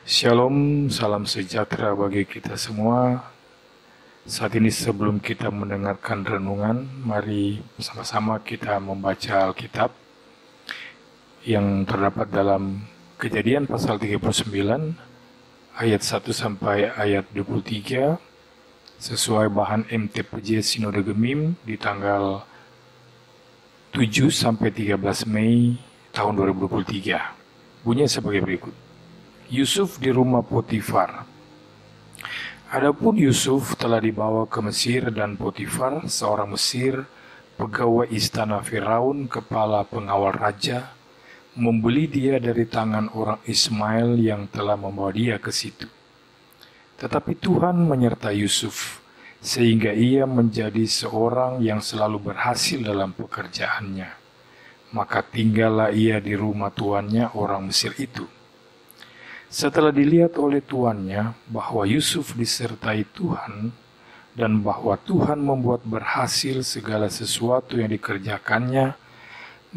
Shalom, salam sejahtera bagi kita semua. Saat ini sebelum kita mendengarkan renungan, mari sama-sama kita membaca Alkitab yang terdapat dalam Kejadian pasal 39 ayat 1 sampai ayat 23 sesuai bahan MTPJ Sinode Gemim di tanggal 7 sampai 13 Mei tahun 2023. Bunyinya sebagai berikut. Yusuf di rumah Potifar. Adapun Yusuf telah dibawa ke Mesir dan Potifar, seorang Mesir, pegawai istana Firaun, kepala pengawal raja, membeli dia dari tangan orang Ismail yang telah membawa dia ke situ. Tetapi Tuhan menyertai Yusuf, sehingga ia menjadi seorang yang selalu berhasil dalam pekerjaannya. Maka tinggallah ia di rumah tuannya orang Mesir itu. Setelah dilihat oleh tuannya bahwa Yusuf disertai Tuhan dan bahwa Tuhan membuat berhasil segala sesuatu yang dikerjakannya,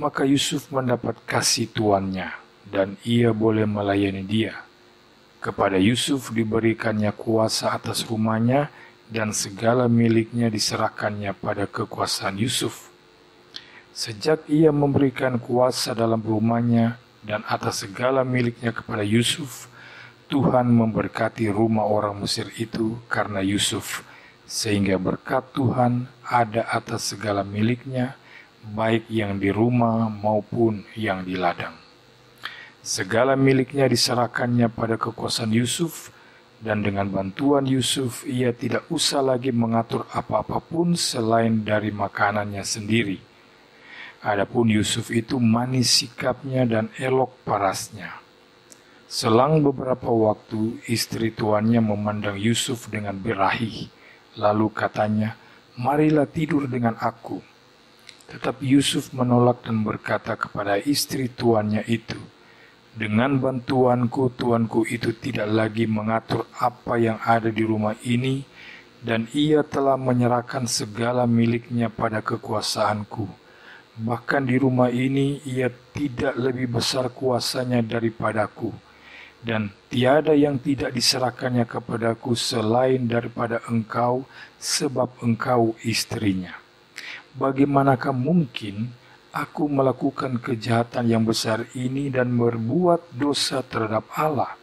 maka Yusuf mendapat kasih tuannya dan ia boleh melayani dia. Kepada Yusuf diberikannya kuasa atas rumahnya dan segala miliknya diserahkannya pada kekuasaan Yusuf. Sejak ia memberikan kuasa dalam rumahnya dan atas segala miliknya kepada Yusuf, Tuhan memberkati rumah orang Mesir itu karena Yusuf, sehingga berkat Tuhan ada atas segala miliknya, baik yang di rumah maupun yang di ladang. Segala miliknya diserahkannya pada kekuasaan Yusuf, dan dengan bantuan Yusuf ia tidak usah lagi mengatur apa-apa pun selain dari makanannya sendiri. Adapun Yusuf itu manis sikapnya dan elok parasnya. Selang beberapa waktu, istri tuannya memandang Yusuf dengan birahi, lalu katanya, "Marilah tidur dengan aku." Tetapi Yusuf menolak dan berkata kepada istri tuannya itu, "Dengan bantuanku, tuanku itu tidak lagi mengatur apa yang ada di rumah ini, dan ia telah menyerahkan segala miliknya pada kekuasaanku. Bahkan di rumah ini ia tidak lebih besar kuasanya daripadaku, dan tiada yang tidak diserahkannya kepadaku selain daripada engkau, sebab engkau istrinya. Bagaimanakah mungkin aku melakukan kejahatan yang besar ini dan berbuat dosa terhadap Allah?"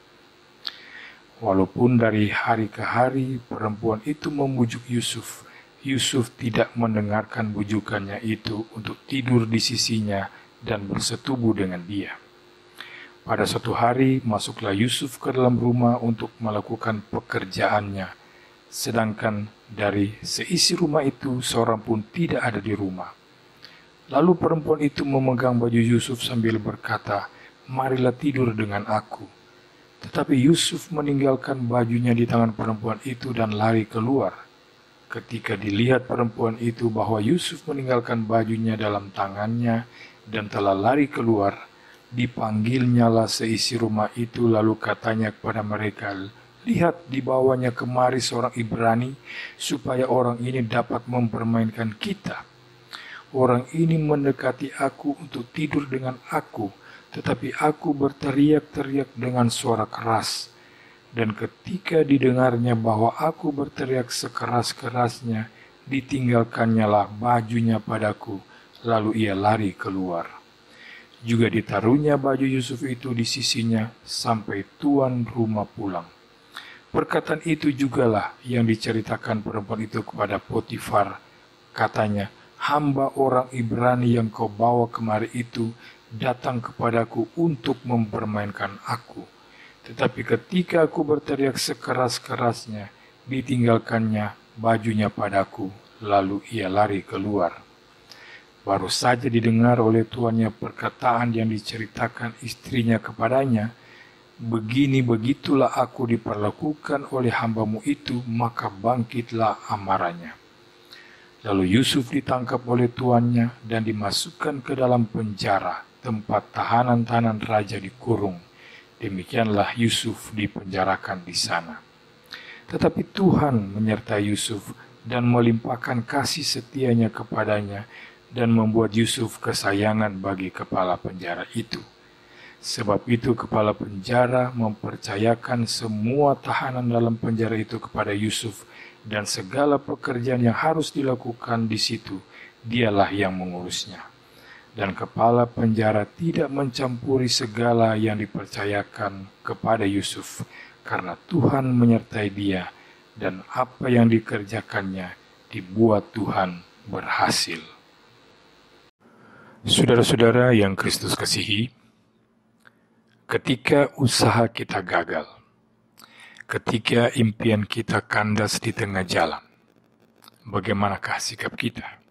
Walaupun dari hari ke hari perempuan itu membujuk Yusuf, Yusuf tidak mendengarkan bujukannya itu untuk tidur di sisinya dan bersetubuh dengan dia. Pada suatu hari masuklah Yusuf ke dalam rumah untuk melakukan pekerjaannya, sedangkan dari seisi rumah itu seorang pun tidak ada di rumah. Lalu perempuan itu memegang baju Yusuf sambil berkata, "Marilah tidur dengan aku." Tetapi Yusuf meninggalkan bajunya di tangan perempuan itu dan lari keluar. Ketika dilihat perempuan itu bahwa Yusuf meninggalkan bajunya dalam tangannya dan telah lari keluar, dipanggilnyalah seisi rumah itu lalu katanya kepada mereka, "Lihat, dibawanya kemari seorang Ibrani supaya orang ini dapat mempermainkan kita. Orang ini mendekati aku untuk tidur dengan aku, tetapi aku berteriak-teriak dengan suara keras. Dan ketika didengarnya bahwa aku berteriak sekeras-kerasnya, ditinggalkannyalah bajunya padaku, lalu ia lari keluar. Juga ditaruhnya baju Yusuf itu di sisinya sampai tuan rumah pulang." Perkataan itu jugalah yang diceritakan perempuan itu kepada Potifar. Katanya, "Hamba orang Ibrani yang kau bawa kemari itu datang kepadaku untuk mempermainkan aku. Tetapi ketika aku berteriak sekeras-kerasnya, ditinggalkannya bajunya padaku, lalu ia lari keluar." Baru saja didengar oleh tuannya perkataan yang diceritakan istrinya kepadanya, "Begini-begitulah aku diperlakukan oleh hambamu itu," maka bangkitlah amarahnya. Lalu Yusuf ditangkap oleh tuannya dan dimasukkan ke dalam penjara, tempat tahanan-tahanan raja dikurung. Demikianlah Yusuf dipenjarakan di sana. Tetapi Tuhan menyertai Yusuf dan melimpahkan kasih setianya kepadanya dan membuat Yusuf kesayangan bagi kepala penjara itu. Sebab itu kepala penjara mempercayakan semua tahanan dalam penjara itu kepada Yusuf, dan segala pekerjaan yang harus dilakukan di situ, dialah yang mengurusnya. Dan kepala penjara tidak mencampuri segala yang dipercayakan kepada Yusuf, karena Tuhan menyertai dia, dan apa yang dikerjakannya dibuat Tuhan berhasil. Saudara-saudara yang Kristus kasihi, ketika usaha kita gagal, ketika impian kita kandas di tengah jalan, bagaimanakah sikap kita?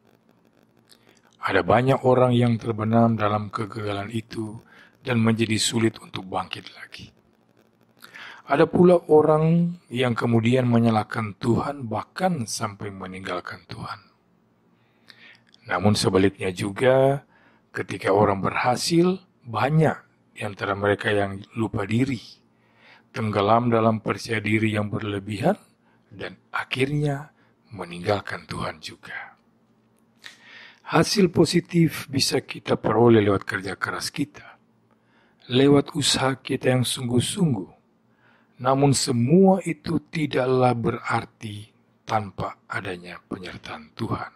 Ada banyak orang yang terbenam dalam kegagalan itu dan menjadi sulit untuk bangkit lagi. Ada pula orang yang kemudian menyalahkan Tuhan bahkan sampai meninggalkan Tuhan. Namun sebaliknya juga, ketika orang berhasil, banyak di antara mereka yang lupa diri, tenggelam dalam percaya diri yang berlebihan, dan akhirnya meninggalkan Tuhan juga. Hasil positif bisa kita peroleh lewat kerja keras kita, lewat usaha kita yang sungguh-sungguh. Namun semua itu tidaklah berarti tanpa adanya penyertaan Tuhan.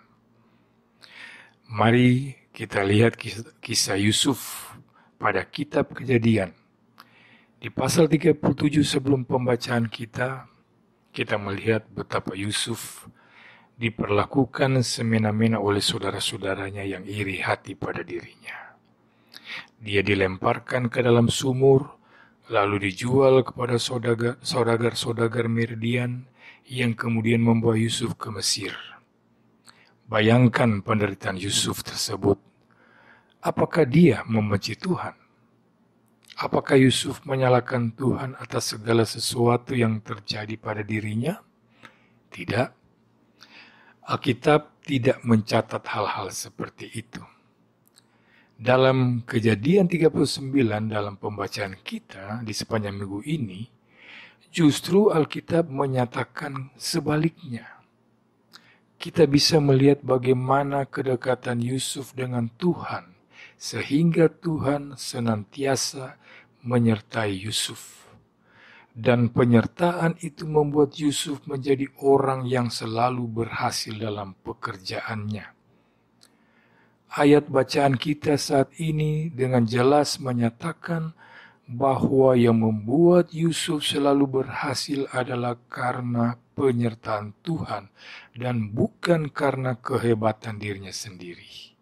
Mari kita lihat kisah Yusuf pada kitab Kejadian. Di pasal 37 sebelum pembacaan kita melihat betapa Yusuf diperlakukan semena-mena oleh saudara-saudaranya yang iri hati pada dirinya. Dia dilemparkan ke dalam sumur, lalu dijual kepada saudagar-saudagar Midian yang kemudian membawa Yusuf ke Mesir. Bayangkan penderitaan Yusuf tersebut. Apakah dia membenci Tuhan? Apakah Yusuf menyalahkan Tuhan atas segala sesuatu yang terjadi pada dirinya? Tidak. Alkitab tidak mencatat hal-hal seperti itu. Dalam Kejadian 39 dalam pembacaan kita di sepanjang minggu ini, justru Alkitab menyatakan sebaliknya. Kita bisa melihat bagaimana kedekatan Yusuf dengan Tuhan, sehingga Tuhan senantiasa menyertai Yusuf. Dan penyertaan itu membuat Yusuf menjadi orang yang selalu berhasil dalam pekerjaannya. Ayat bacaan kita saat ini dengan jelas menyatakan bahwa yang membuat Yusuf selalu berhasil adalah karena penyertaan Tuhan dan bukan karena kehebatan dirinya sendiri.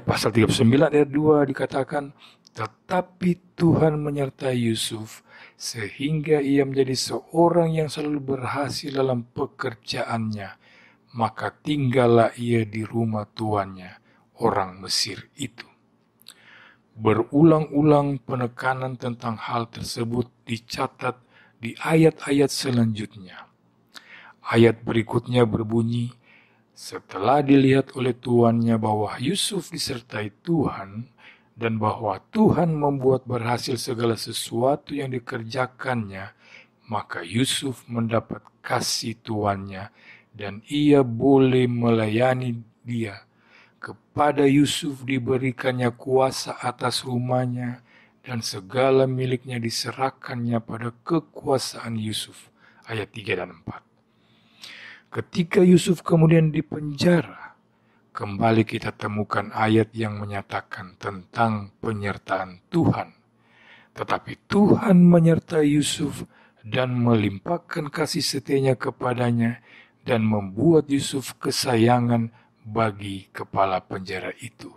Pasal 39 ayat 2 dikatakan, tetapi Tuhan menyertai Yusuf sehingga ia menjadi seorang yang selalu berhasil dalam pekerjaannya, maka tinggallah ia di rumah tuannya, orang Mesir itu. Berulang-ulang penekanan tentang hal tersebut dicatat di ayat-ayat selanjutnya. Ayat berikutnya berbunyi, setelah dilihat oleh tuannya bahwa Yusuf disertai Tuhan, dan bahwa Tuhan membuat berhasil segala sesuatu yang dikerjakannya, maka Yusuf mendapat kasih tuannya, dan ia boleh melayani dia. Kepada Yusuf diberikannya kuasa atas rumahnya, dan segala miliknya diserahkannya pada kekuasaan Yusuf. Ayat 3 dan 4. Ketika Yusuf kemudian dipenjara, kembali kita temukan ayat yang menyatakan tentang penyertaan Tuhan. Tetapi Tuhan menyertai Yusuf dan melimpahkan kasih setianya kepadanya dan membuat Yusuf kesayangan bagi kepala penjara itu.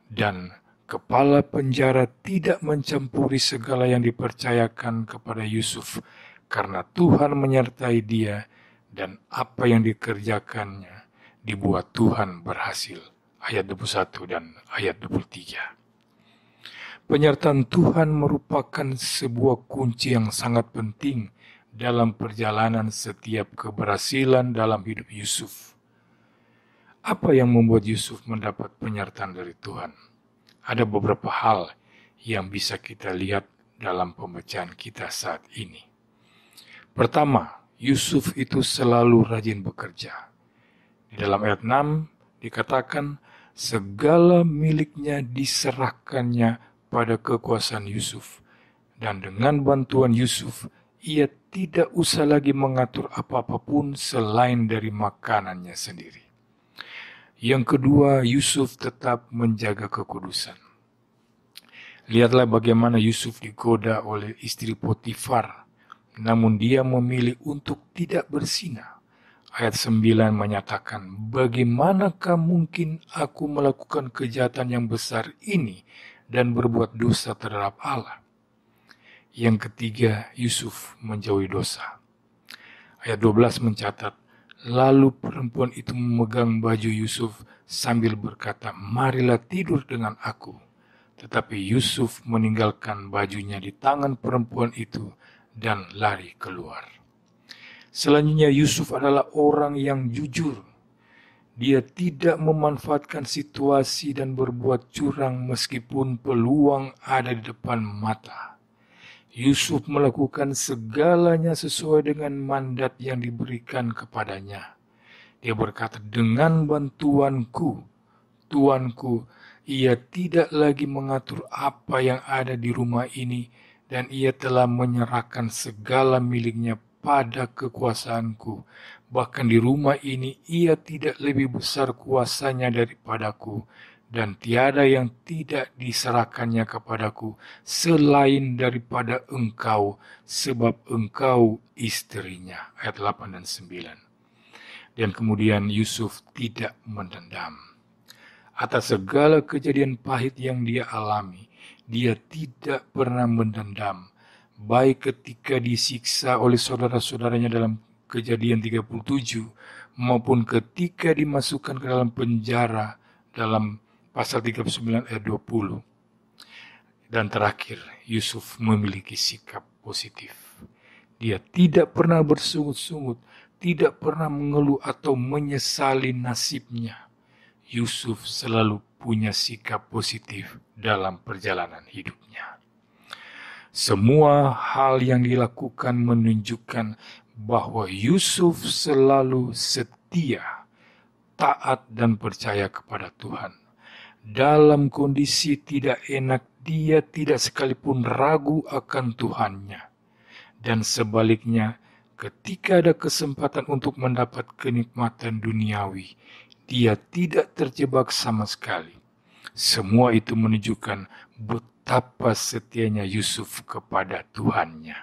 Dan kepala penjara tidak mencampuri segala yang dipercayakan kepada Yusuf karena Tuhan menyertai dia dan apa yang dikerjakannya dibuat Tuhan berhasil. Ayat 21 dan ayat 23. Penyertaan Tuhan merupakan sebuah kunci yang sangat penting dalam perjalanan setiap keberhasilan dalam hidup Yusuf. Apa yang membuat Yusuf mendapat penyertaan dari Tuhan? Ada beberapa hal yang bisa kita lihat dalam pembacaan kita saat ini. Pertama, Yusuf itu selalu rajin bekerja. Di dalam ayat 6 dikatakan segala miliknya diserahkannya kepada kekuasaan Yusuf. Dan dengan bantuan Yusuf, ia tidak usah lagi mengatur apa-apa pun selain dari makanannya sendiri. Yang kedua, Yusuf tetap menjaga kekudusan. Lihatlah bagaimana Yusuf digoda oleh istri Potifar, namun dia memilih untuk tidak berzina. Ayat 9 menyatakan, bagaimanakah mungkin aku melakukan kejahatan yang besar ini dan berbuat dosa terhadap Allah? Yang ketiga, Yusuf menjauhi dosa. Ayat 12 mencatat, lalu perempuan itu memegang baju Yusuf sambil berkata, marilah tidur dengan aku. Tetapi Yusuf meninggalkan bajunya di tangan perempuan itu dan lari keluar. Selanjutnya Yusuf adalah orang yang jujur. Dia tidak memanfaatkan situasi dan berbuat curang meskipun peluang ada di depan mata. Yusuf melakukan segalanya sesuai dengan mandat yang diberikan kepadanya. Dia berkata, dengan bantuanku, Tuanku, ia tidak lagi mengatur apa yang ada di rumah ini, dan ia telah menyerahkan segala miliknya pada kekuasaanku. Bahkan di rumah ini ia tidak lebih besar kuasanya daripadaku, dan tiada yang tidak diserahkannya kepadaku selain daripada engkau, sebab engkau istrinya. Ayat 8 dan 9. Dan kemudian Yusuf tidak mendendam. Atas segala kejadian pahit yang dia alami, dia tidak pernah mendendam. Baik ketika disiksa oleh saudara-saudaranya dalam Kejadian 37, maupun ketika dimasukkan ke dalam penjara dalam pasal 39 ayat 20. Dan terakhir, Yusuf memiliki sikap positif. Dia tidak pernah bersungut-sungut, tidak pernah mengeluh atau menyesali nasibnya. Yusuf selalu punya sikap positif dalam perjalanan hidupnya. Semua hal yang dilakukan menunjukkan bahwa Yusuf selalu setia, taat dan percaya kepada Tuhan. Dalam kondisi tidak enak, dia tidak sekalipun ragu akan Tuhannya. Dan sebaliknya, ketika ada kesempatan untuk mendapat kenikmatan duniawi, dia tidak terjebak sama sekali. Semua itu menunjukkan betapa setianya Yusuf kepada Tuhannya.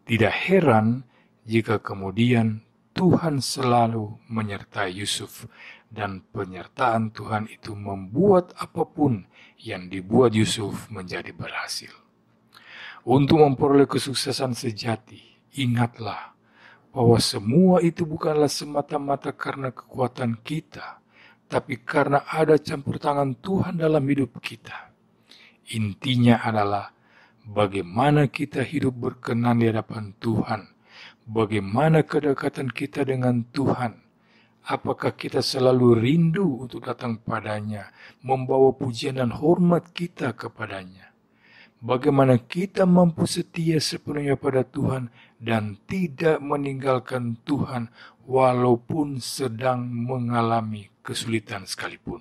Tidak heran jika kemudian Tuhan selalu menyertai Yusuf, dan penyertaan Tuhan itu membuat apapun yang dibuat Yusuf menjadi berhasil. Untuk memperoleh kesuksesan sejati, ingatlah bahwa semua itu bukanlah semata-mata karena kekuatan kita, tapi karena ada campur tangan Tuhan dalam hidup kita. Intinya adalah bagaimana kita hidup berkenan di hadapan Tuhan, bagaimana kedekatan kita dengan Tuhan. Apakah kita selalu rindu untuk datang padanya, membawa pujian dan hormat kita kepadanya? Bagaimana kita mampu setia sepenuhnya pada Tuhan dan tidak meninggalkan Tuhan walaupun sedang mengalami kesulitan sekalipun.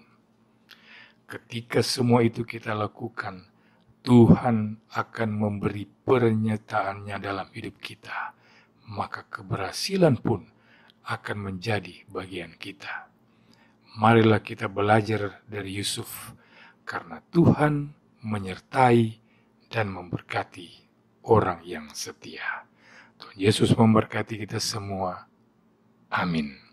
Ketika semua itu kita lakukan, Tuhan akan memberi pernyataannya dalam hidup kita. Maka keberhasilan pun akan menjadi bagian kita. Marilah kita belajar dari Yusuf, karena Tuhan menyertai dan memberkati orang yang setia. Tuhan Yesus memberkati kita semua. Amin.